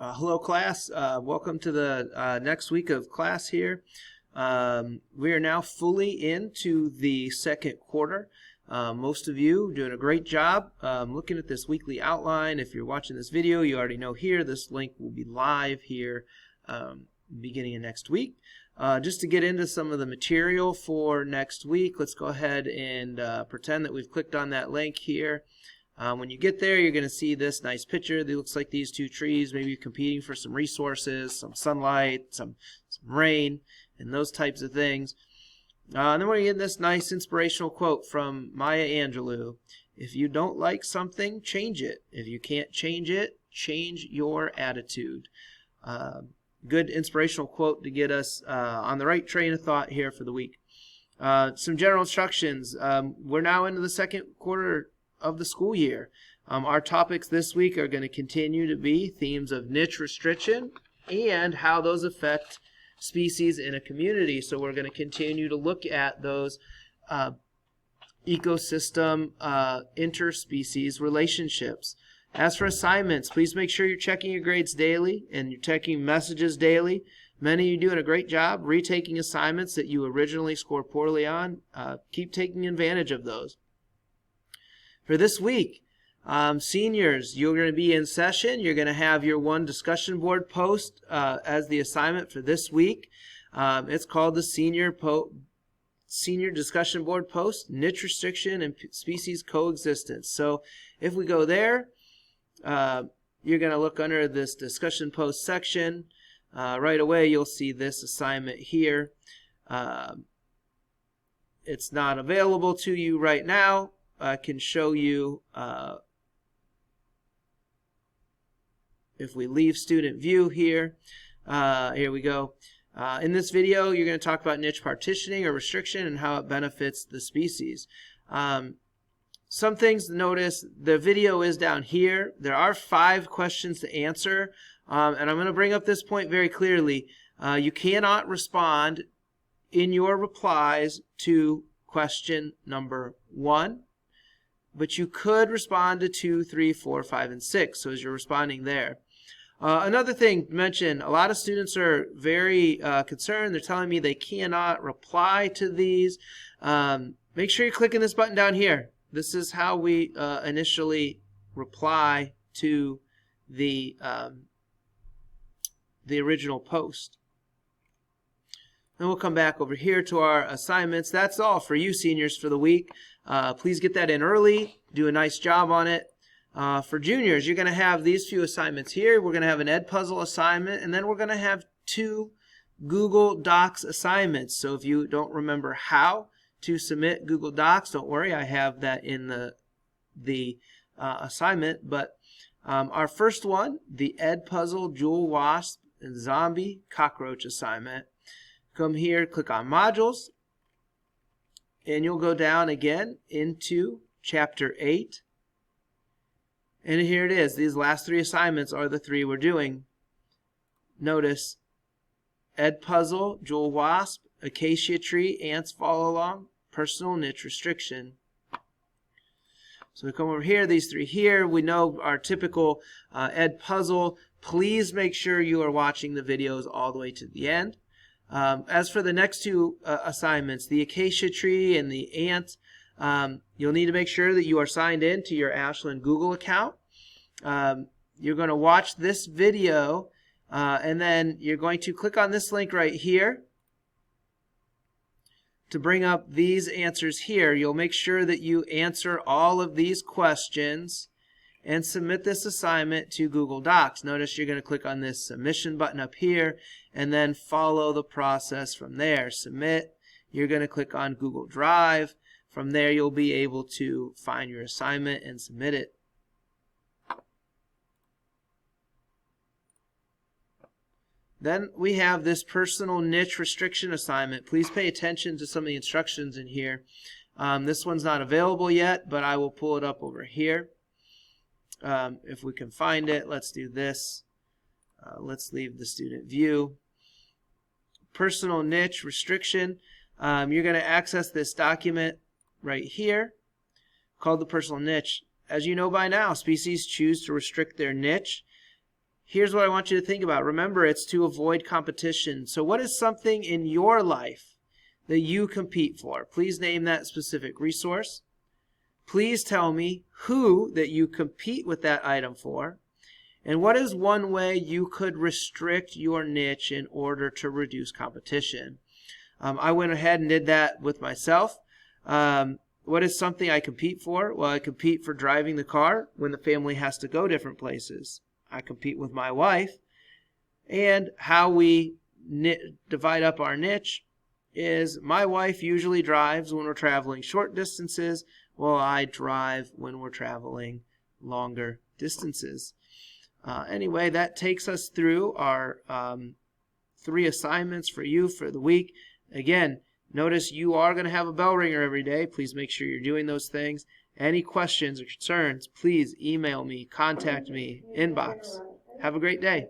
Hello class, welcome to the next week of class here. We are now fully into the second quarter. Most of you doing a great job looking at this weekly outline. If you're watching this video, you already know here this link will be live here beginning of next week. Just to get into some of the material for next week, let's go ahead and pretend that we've clicked on that link here. When you get there, you're going to see this nice picture. It looks like these two trees, maybe competing for some resources, some sunlight, some rain, and those types of things. And then we're going to get this nice inspirational quote from Maya Angelou. If you don't like something, change it. If you can't change it, change your attitude. Good inspirational quote to get us on the right train of thought here for the week. Some general instructions. We're now into the second quarter of the school year. Our topics this week are going to continue to be themes of niche restriction and how those affect species in a community. So we're going to continue to look at those ecosystem interspecies relationships. As for assignments, please make sure you're checking your grades daily and you're checking messages daily. Many of you doing a great job retaking assignments that you originally scored poorly on. Keep taking advantage of those. For this week, seniors, you're going to be in session. You're going to have your one discussion board post as the assignment for this week. It's called the Senior Discussion Board Post, Niche Restriction and Species Coexistence. So if we go there, you're going to look under this discussion post section. Right away, you'll see this assignment here. It's not available to you right now. I can show you if we leave student view here. Here we go. In this video, you're going to talk about niche partitioning or restriction and how it benefits the species. Some things to notice, the video is down here. There are 5 questions to answer, and I'm going to bring up this point very clearly. You cannot respond in your replies to question number 1. But you could respond to 2, 3, 4, 5, and 6, so as you're responding there. Another thing to mention, a lot of students are very concerned. They're telling me they cannot reply to these. Make sure you're clicking this button down here. This is how we initially reply to the original post. Then we'll come back over here to our assignments. That's all for you seniors for the week. Please get that in early. Do a nice job on it. For juniors, you're going to have these few assignments here. We're going to have an Edpuzzle assignment, and then we're going to have 2 Google Docs assignments. So if you don't remember how to submit Google Docs, don't worry. I have that in the assignment. But our first one, the Edpuzzle Jewel Wasp and Zombie Cockroach assignment. Come here, click on Modules, and you'll go down again into Chapter 8. And here it is. These last 3 assignments are the 3 we're doing. Notice Edpuzzle, Jewel Wasp, Acacia Tree, Ants Follow Along, Personal Niche Restriction. So we come over here, these 3 here. We know our typical Edpuzzle. Please make sure you are watching the videos all the way to the end. As for the next 2 assignments, the Acacia Tree and the Ant, you'll need to make sure that you are signed in to your Ashland Google account. You're going to watch this video, and then you're going to click on this link right here to bring up these answers here. You'll make sure that you answer all of these questions and submit this assignment to Google Docs. Notice you're going to click on this submission button up here and then follow the process from there. Submit. You're going to click on Google Drive. From there you'll be able to find your assignment and submit it. Then we have this personal niche restriction assignment. Please pay attention to some of the instructions in here. This one's not available yet, but I will pull it up over here. If we can find it, let's do this. Let's leave the student view. Personal niche restriction. You're going to access this document right here called the personal niche. As you know by now, species choose to restrict their niche. here's what I want you to think about. Remember, it's to avoid competition. So what is something in your life that you compete for? Please name that specific resource. Please tell me who that you compete with that item for. And what is one way you could restrict your niche in order to reduce competition? I went ahead and did that with myself. What is something I compete for? Well, I compete for driving the car when the family has to go different places. I compete with my wife. And how we divide up our niche is my wife usually drives when we're traveling short distances, while I drive when we're traveling longer distances. Anyway, that takes us through our 3 assignments for you for the week. Again, notice you are going to have a bell ringer every day. Please make sure you're doing those things. Any questions or concerns, please email me, contact me, inbox. Have a great day.